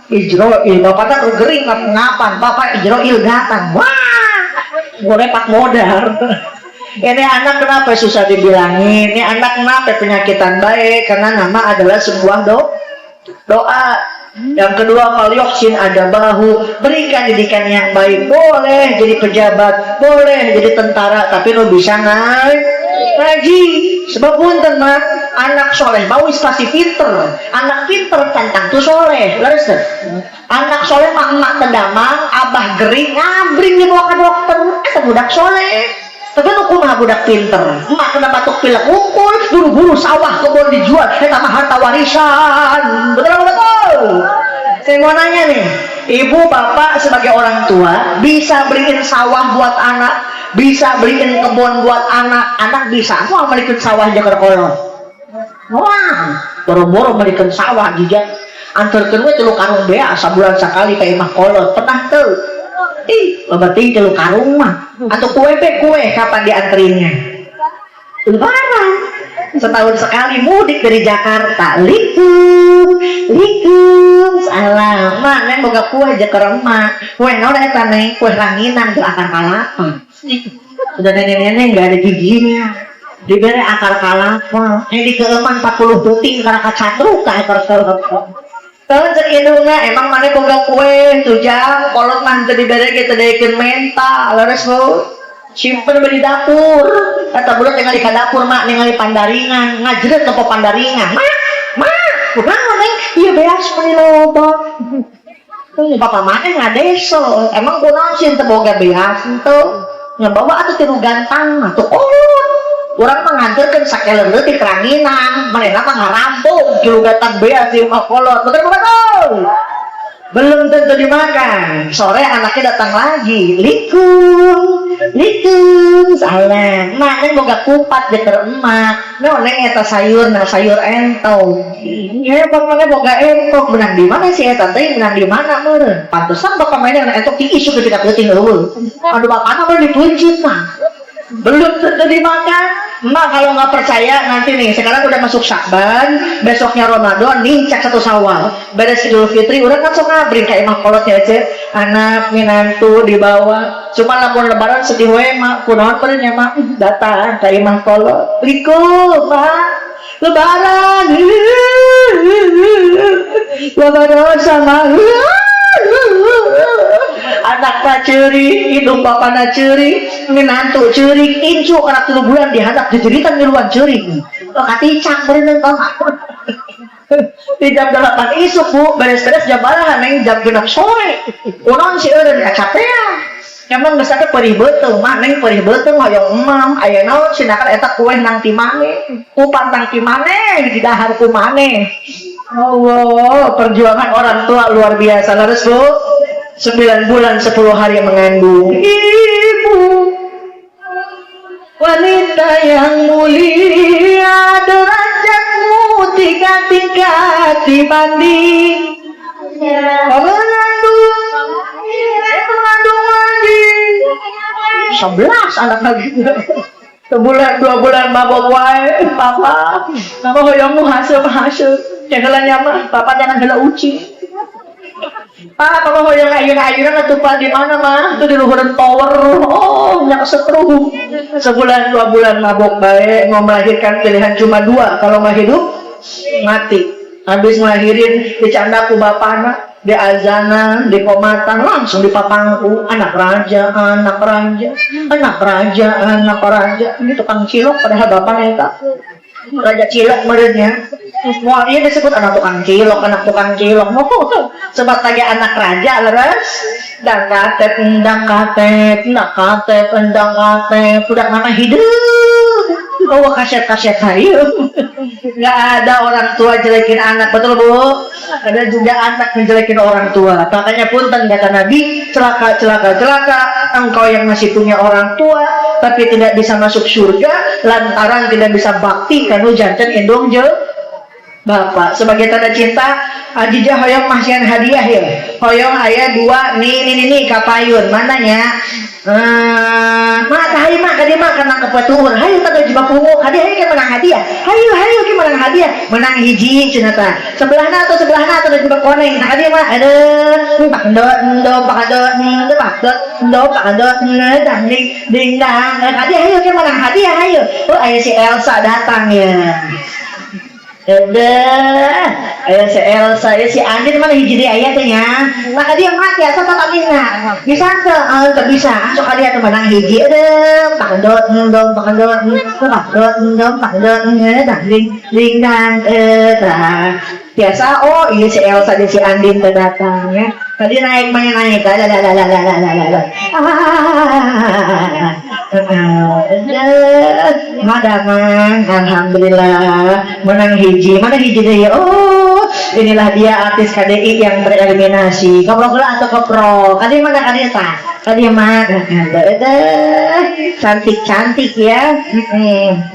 Ijroil. Bapaknya tuh gering ngapan. Bapak Ijroil datang. Wah, boleh pak modal. Ini anak kenapa susah dibilangin? Ini anak kenapa penyakitan baik? Karena nama adalah sebuah doa. Yang kedua, falyuhsin adabahu, berikan didikan yang baik. Boleh jadi pejabat, boleh jadi tentara, tapi lo bisa ngaji. Sebab punten mah anak soleh mau pasti pinter. Anak pinter tantang tuh soleh. Laris tuh. Anak soleh mah emak tendamang, abah gering, ngabring dibawa ke dokter. Budak soleh. Tapi lu kumaha budak pinter. Emak kena batuk pilek ukul, buru-buru sawah kebun dijual. Eta mah harta warisan. Betul. Saya mau nanya nih, ibu bapak sebagai orang tua bisa beliin sawah buat anak, bisa beliin kebun buat anak bisa. Mau beliin sawah aja ke kolon. Wah, boro-boro beliin sawah juga. Antarkeun we 3 karung bea sabulan sekali ka imah kolon. Pernah teu? Berarti 3 karung mah. Atau kue kapan dianterinnya? Lebaran. Setahun sekali mudik dari Jakarta. Likum salam. Neng boga kue aja ke rumah. Kue naon eta neng? Kue ranginan ke akar kalapa. Sudah nenek-nenek nggak ada giginya. Diberi akar kalapa. Yang dikeeman 40 puting karena kacatru ka akar kalapa. Kalau cek indungna emang mana boga kue tujang kolot mah teu dibere ge teu deikeun menta leres bu simpen di dapur eta budak tinggal di dapur mak ningali pandaringan ngajret ke pandaringan mah kunaon neng ieu beas meni loba papa mah ngadeso emang kunaon sih teu boga beas teu ngabawa atuh tiru gantang atuh kolot orang mengantarkan sakelen leutik ranginan manehna mah ngarampung kilu gantang beas di rumah kolot betul. Belum tentu dimakan. Sore anaknya datang lagi. Likum salam. Mak neng boga kupat di emak. Neng eta sayur entong. Ya bang mana boga entong. Menang di mana sih eta teh? Menang di mana meureun? Pantesan bapak mainnya entong ti isu ketika peuting eueuh. Aduh bapana mah dipunjit mah. Belum tentu dimakan. Mak kalau nggak percaya nanti nih sekarang udah masuk Syakban, besoknya Ramadan, nincak 1 Syawal, beres Idul Fitri, udah kan sok ngabring kayak imah kolotnya aja, anak minantu dibawa, cuma lamun Lebaran sedih we mak, kunaon pernah mak datang kayak imah kolot, Riku mak, Lebaran sama anak ceri, hidung bapana ceri, minantu ceri, incu anak 3 bulan dihadap dijeritan miluan ceri. Katicak berenang kau. Di jam 8 isuk bu, beres-beres jam balahan neng jam 6 sore. Unon si eureun capean. Emang geus ate perih beuteung mah neng perih beuteung hoyong emam aya naon sinakan eta kue nang ti maneh, kupat nang ti maneh di dahar ku maneh. Allah, perjuangan orang tua luar biasa laras bu. 9 bulan 10 hari mengandung ibu wanita yang mulia derajatmu 3 tingkat dibanding mengandung lagi 11 anak lagi 1 bulan 2 bulan mabok wae papa nama hoyongmu hasil jangan nyaman papa jangan heula uci Pak, kalau mau yang ayun-ayunan atuh Pak di mana mah? Itu di luhureun tower. Oh, nyak setruh. Sebulan 2 bulan mabok bae, mau melahirkan pilihan cuma 2. Kalau mau hidup mati. Habis ngelahirin dicanda ku bapana, di azanan, di komatan langsung dipapangku anak raja. Ini tukang cilok padahal bapaknya eta. Raja cilok merenya. Wah, ini disebut anak tukang cilok. Sebab lagi anak raja leres. Endang katep, udah mana hidup. Oh, kaset hayu. Nggak ada orang tua jelekin anak, betul bu? Ada juga anak menjelekin orang tua. Makanya punten kata Nabi, celaka. Engkau yang masih punya orang tua, tapi tidak bisa masuk surga lantaran tidak bisa bakti kanu janten indung Bapak sebagai tanda cinta Ajija hoyong masihan hadiah ya. Hoyong aya 2 nih kapayun mananya mak hayu mak kadi mak kena kepetuhun hayu tadi jebak pungu hadiah ke menang hadiah hayu ke menang hadiah menang hiji cenah tah sebelahna atau jebak koneng nah hadiah mah ada pak ndo dang ding dang hadiah hayu ke menang hadiah hayu oh aya si Elsa datang ya. Ayo si Elsa, si Andin mana hiji dia aya teh nya. Maka dia mati asa tatamina. Bisa teu bisa. Sok dia teh menang hiji pakendot ding dang biasa iya si Elsa dan si Andin teh datang ya. Tadi naik madamang alhamdulillah menang hiji mana hiji deh oh inilah dia artis KDI yang tereliminasi koprok atau koprok tadi mana tadi mah cantik ya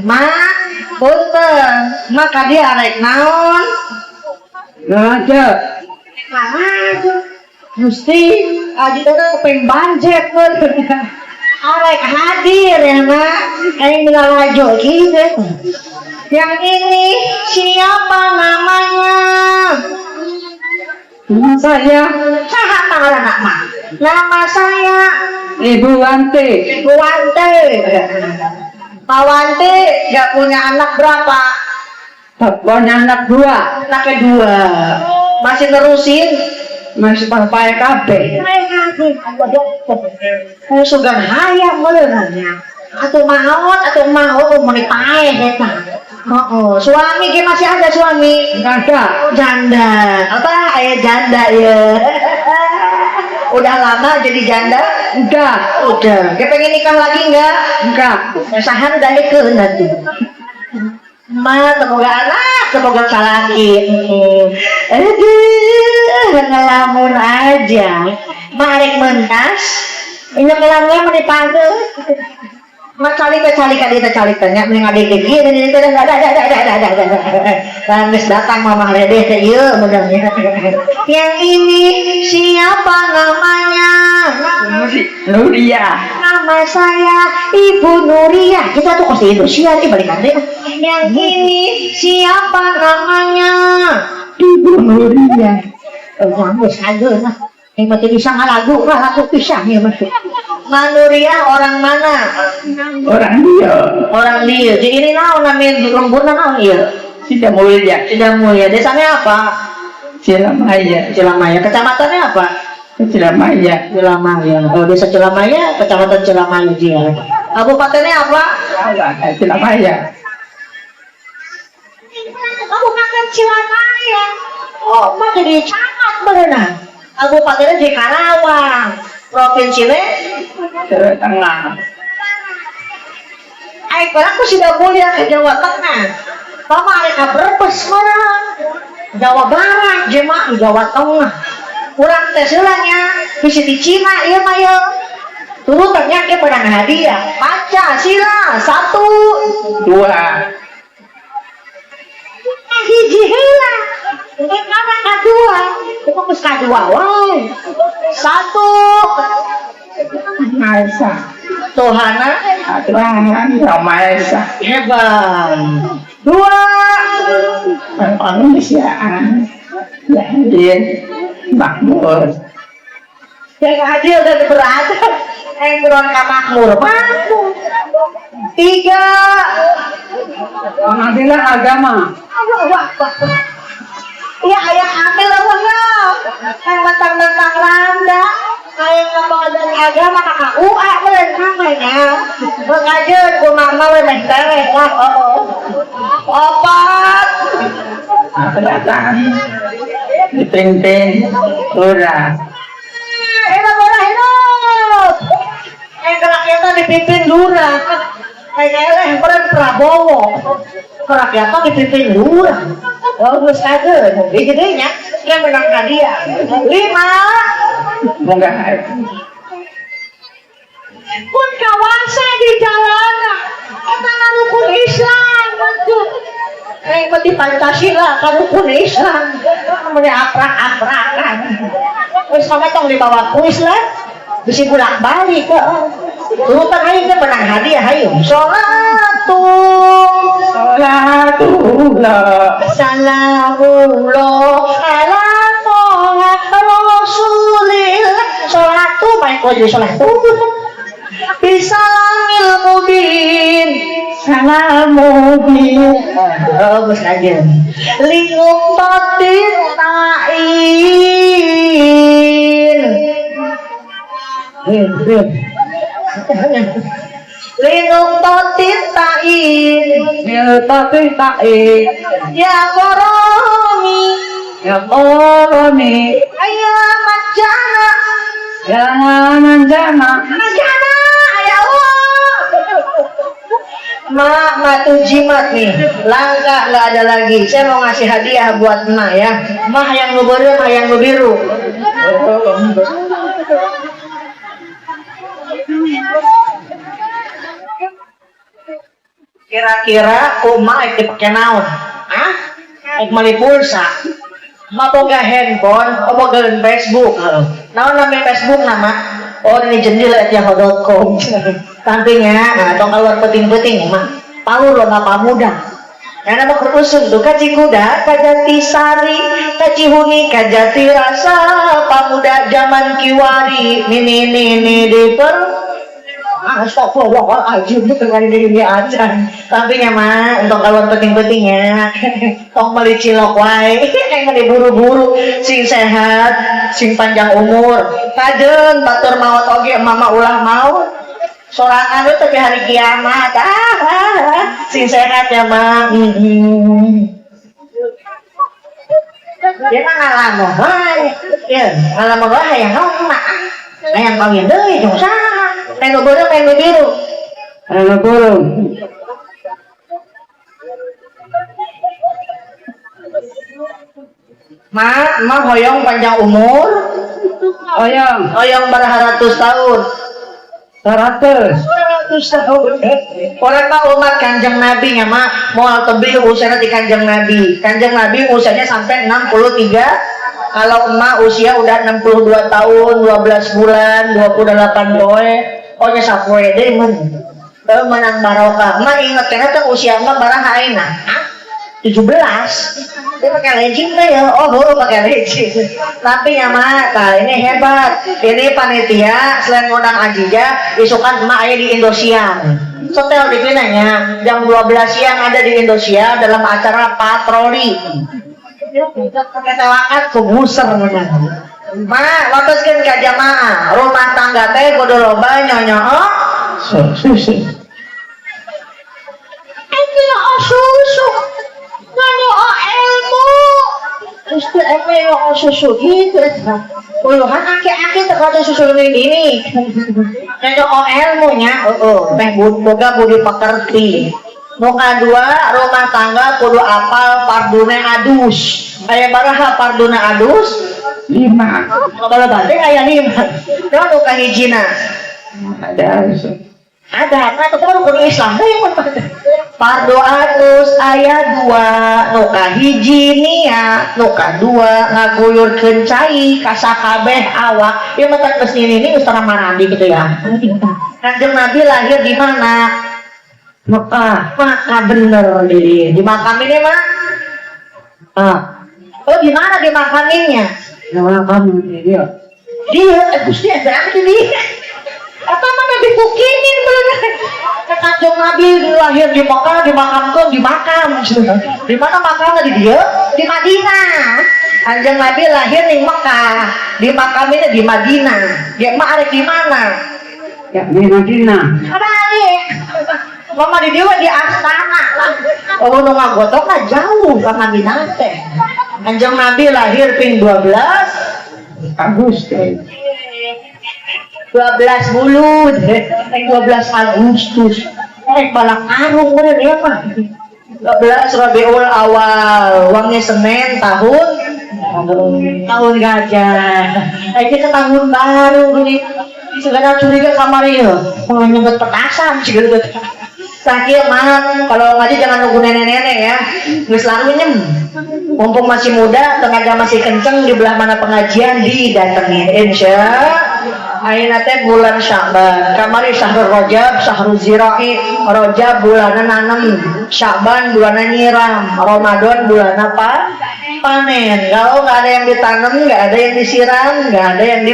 mak punten maka dia arek naon ada Gusti aji teh pengen banjet arek hadir ya mak kayak bilang aja gitu yang ini siapa namanya Saya nama saya Ibu Wante. Pak Wante gak punya anak berapa? Punya anak 2. Anaknya 2 masih nerusin Masih pakai kabeh. Sugan hayang meuleunya. Atuh mau meuni paeh eta. Suami ge masih ada suami? Enggak ada. Janda. Apa aya janda ya? Udah lama jadi janda? Udah. Ge pengen nikah lagi enggak? Enggak. Sahan dalikeun atuh. Semoga anak, semoga salaki. Ngelamun aja. Marek mentas. Ini ngelamnya menipage. Calik tanya mending ade ge kieu dan geus datang mamah ledeh teh ieu benernya. Yang ini siapa namanya? Nuria. Nama saya Ibu Nuria. Kita tuh kos Indonesia nih balik nanti. Yang ini siapa namanya? Ibu Nuria. Geus ageuna. Mati bisa lagu pisang ya masuk. Manuria orang mana? Orang dia. Jadi ini naon namanya lembur naon ieu? Tidak mulia. Desanya apa? Cilamaya. Kecamatannya apa? Cilamaya. Oh, desa Cilamaya, kecamatan Cilamaya dia. Kabupatennya apa? Cilamaya. Kabupaten Cilamaya. Oh, mah jadi camat beneran. Kabupatennya di Karawang. Provinsinya Jawa Tengah. Aik aku sudah mulia ke Jawa Tengah. Mama ada Brebes mana? Jawa Barat, jemaah Jawa Tengah. Kurang tes heulanya bisa di Cina ieu mah ye. Turutannya ke menang hadiah. Pancasila 1 2. hiji heula. Karena kadua. Itu geus kadua wae. 1 Maesa. Tuhana Tuhan Maesa. hebat. 2 Manusiaan. Hadir makmur. yang hadir dan berada yang beron ka makmur. 3 Pengadilan agama. iya ayah ambil awalnya yang mentang-mentang randa kayak ngomongin agama kakak UA bener namanya mengajar ku mama memang teres lah 4 Kelihatan dipimpin lurah. hidup yang kerakyatan dipimpin lurah kayak Prabowo kerakyatan dipimpin lurah. Bagus aja, gedenya yang menangkan dia. 5 Moga pun kawasan di jalanan. Kita rukun Islam, betul. Yang penting Pancasila. Pancasila kan rukun Islam. Mene aprak-aprakan. Wis sampe tong dibawa kuis lah. Bisa bolak-balik kok. Turutan ayo kan menang hadiah ayo. Salatullah Salamullah ala Rasulillah. Salat tuh baik kok jadi salat tuh. Bisalamil mubin. Salamuddin Bagus aja. Lingkup batin tain. Lingkup batin tain. tapi ta'i Ya Koromi. ya qoroni Ayah Majana. ya manjana Majana. Ya Allah. Matu jimat nih, langka nggak ada lagi. Saya mau ngasih hadiah buat emak ya. Mah yang lu biru, mah yang lu biru. Kira-kira emak itu pakai naon? Hah? Ek mali pulsa. Emak boga handphone, boga Facebook. Naon namanya Facebook nama? Oh ini jendela@yahoo.com. Tampingnya, nah tong keluar peting-peting mah. Palu lo ngapa muda. Karena mah kerusun tuh kaji kuda, kajati sari, kaji huni, kajati rasa, pamuda zaman kiwari, nini diper. Astagfirullahaladzim, dengan ini aja. Tampingnya mah, untuk keluar peting-petingnya. Tong beli cilok wae, yang diburu-buru, sing sehat, sing panjang umur. Kajen, batur maut oge, mama ulah maut. Sorangan itu tapi hari kiamat. Sing sehat ya mah. Dia mah ngalamun wae. Ya, ngalamun wae hayang naon mah. Hayang kawin deui jeung saha. Pengen beureuh, pengen biru. ana burung Mah hoyong panjang umur. Hoyong berharatus tahun. 100 tahun. Orang mah umat kanjeng Nabi nya mah moal tebih usianya di kanjeng Nabi. Kanjeng Nabi usianya sampai 63. Kalau emak usia udah 62 tahun, 12 bulan, 28 poe. Oh nya sapoe deui mun. Menang barokah. Emak inget kan usia emak baraha ayeuna? 17. Dia pakai legging tuh ya, pakai legging. Tapi ya mata ini hebat. Ini panitia selain ngundang Ajija, isukan emak aya di Indosiar. Setel di pinanya, jam 12 siang ada di Indosiar dalam acara patroli. Ketewakan kebuser bener. Ma, watuskeun ka jamaah, rumah tangga teh kudu loba nyonya. susu Ini susu. Nganu ilmu. Terus tuh emang susu gitu. Puluhan aki-aki terkata susu ini. Nanya ilmunya, teh boga budi pekerti. Nuka dua, rumah tangga kudu apal parduna adus. Aya baraha parduna adus? 5 Kalau banding aya 5. Nah nuka hijina. Ada, nah itu kan rukun Islam Fardu adus ayat 2 nuka hiji niat nuka 2 ngaguyur kencai kasakabeh awak ya mata kesini ini Ustaz Manandi gitu ya. Kanjeng Nabi lahir di mana? Mekah. Bener di makam ini mah. Oh di mana di makam ininya? Di makam ini dia. Gusti berarti dia. Apa mana dibukinin bener? Kanjeng Nabi lahir di Mekah, dimakamkan di makam. Di mana makamnya di dia? Di Madinah. Kanjeng Nabi lahir di Mekah, di makamnya di Madinah. Dia mah ada di mana? Ya di Madinah. Balik. Mama di dia di Astana lah. Oh nu ngagotok mah jauh ka Madinah teh. Kanjeng Nabi lahir ping 12 Agustus. 12 bulan, 12 Agustus, balak arung bener ya mah. 12 Rabiul Awal, wangi Senin tahun gajah. Kita tahun baru nih. Segala curiga kamar ya, mau nyebut petasan sih gitu. sakit mah kalau ngaji jangan nunggu nenek-nenek ya. Geus larunyem. Mumpung masih muda, tenaga masih kenceng, di belah mana pengajian didatengin. Insya ayeuna teh bulan Sya'ban. Kamari syahrul Rajab, syahrul Zira'i. Rajab bulanna nanem, Sya'ban bulanna nyiram, Ramadan bulan apa? Panen. Kalau nggak ada yang ditanam, nggak ada yang disiram, nggak ada yang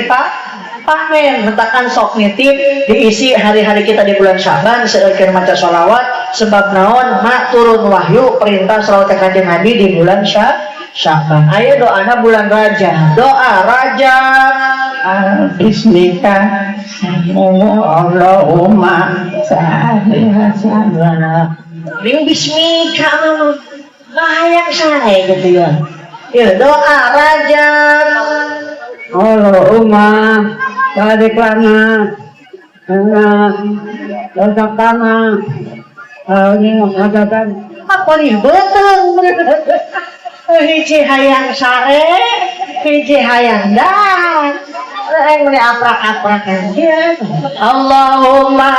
panen. Mentakan sok nitip diisi hari-hari kita di bulan Sya'ban seeukeur maca sholawat sebab naon mak turun wahyu perintah sholawat ka Kanjeng Nabi di bulan Sya'ban. Ayo doana bulan Rajab. Doa Rajab. Bismika Allahumma salli ala Ring bismika bahaya saya gitu ya. Ya doa Rajab. Allahumma barik lana rezaqana ini mengatakan Apa nih betul? Hiji hayang sare, hiji hayang dan yang meni aprak-aprakan. Allahumma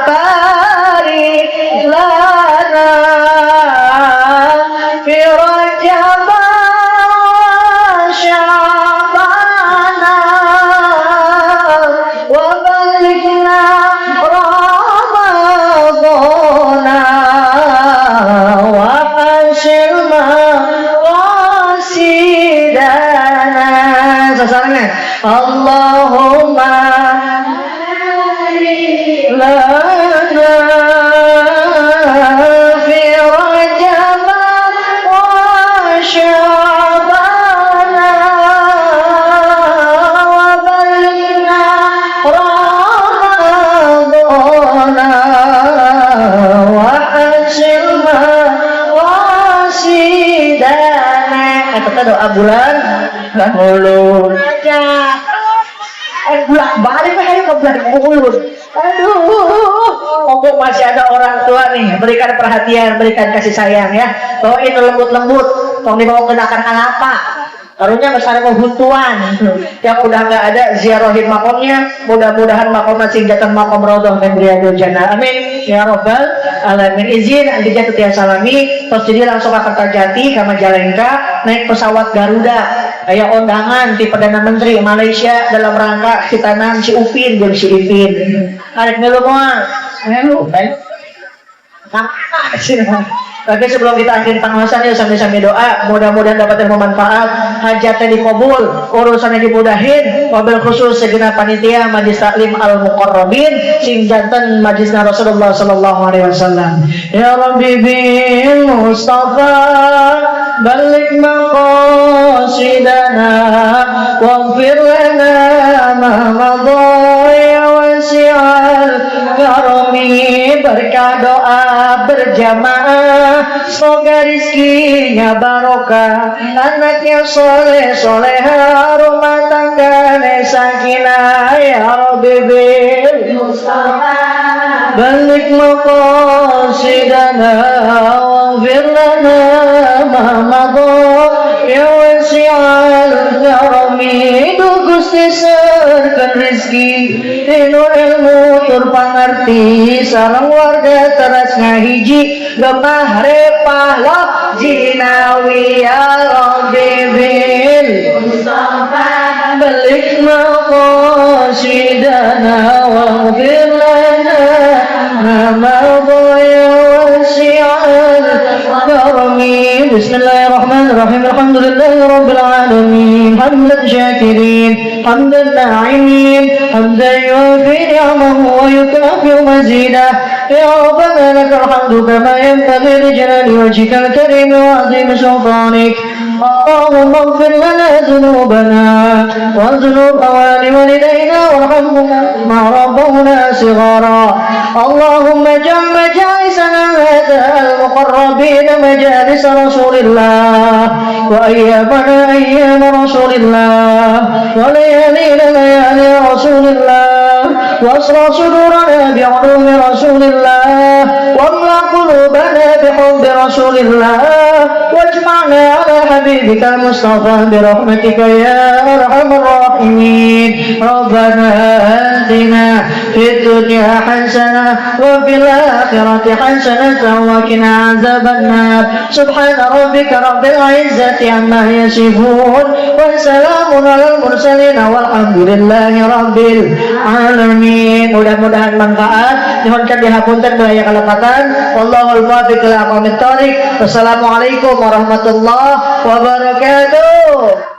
barik lana fi Rajab Sya'bana wa balighna Ramadana wa hasilna wasidana. Sasarannya Allahumma lana fi Rajab wa Sya'bana wa balighna Ramadana wa hasilna wasidana. Eta doa bulan ulun aja. Bulan balik ayo ke bulan ulun. Aduh, masih ada orang tua nih, berikan perhatian, berikan kasih sayang ya. Bawain lembut-lembut, tong dibawa kenakan apa? Karunya besar kehuntuan yang udah nggak ada ziarahin makomnya, mudah-mudahan makom masih jatuh makom rodoh dan riyadul jannah. Amin ya robbal alamin. Izin andi jatuh tiang salami, terus jadi langsung ke Kertajati, ke Majalengka, naik pesawat Garuda. Kayak undangan di Perdana Menteri Malaysia dalam rangka hitanan si Upin dan si Ipin. Karek ngeluh moal, ngeluh, Oke, sebelum kita akhiri pengawasan yuk sambil-sambil doa, mudah-mudahan dapat ilmu manfaat, hajatnya dikabul, urusannya dimudahin, wabil khusus segenap panitia Majlis Taklim Al-Muqarrabin sing janten majlisna Rasulullah sallallahu alaihi wasallam. Ya Rabbi bil Mustafa balik maqasidana waghfir lana ma madha ya wasi'al karami. Berkah doa berjamaah, semoga rizkinya barokah, anaknya soleh soleha, rumah tangganya sakinah. Ya Rabbi bil Mustafa balik maqasidana waghfir lana ma madha ya wasi'al karami. Gusti serkan rizki inu ilmu tur pangerti sareng warga teras ngahiji gemah repah loh jinawi. Ya Rabbi bil Mustafa balik maqasidana waghfir lana ma ya wasi'al karami. Bismillahirrahmanirrahim. Alhamdulillahi rabbil alamin hamdan syakirin hamdan na'imin hamdan yufi ni'amahu wa yukafi mazidah. Ya Rabbana lakal hamdu kama yanbaghi li jalali wajhikal karim wa 'azimi sultanik. اللهم اغفر لنا ذنوبنا وذنوب والدينا وارحمهما ما ربونا صغارا. اللهم اجعل مجالسنا هذا المقربين مجالس رسول الله وأيامنا أيام رسول الله وليالينا ليالي رسول الله واسرع صدورنا بعلوم رسول الله واملأ قلوبنا بحب رسول الله واجمعنا على حبيبك المصطفى برحمتك يا أرحم الراحمين ربنا آتنا في الدنيا حسنة وفي الآخرة حسنة وقنا عذاب النار سبحان ربك رب العزة عما يصفون وسلام على المرسلين والحمد لله رب العالمين. Mudah-mudahan manfaat. Dimohonkan dihapunten bahaya kelepatan. Wallahul muwaffiq ila aqwamit thoriq. Wassalamualaikum warahmatullahi wabarakatuh.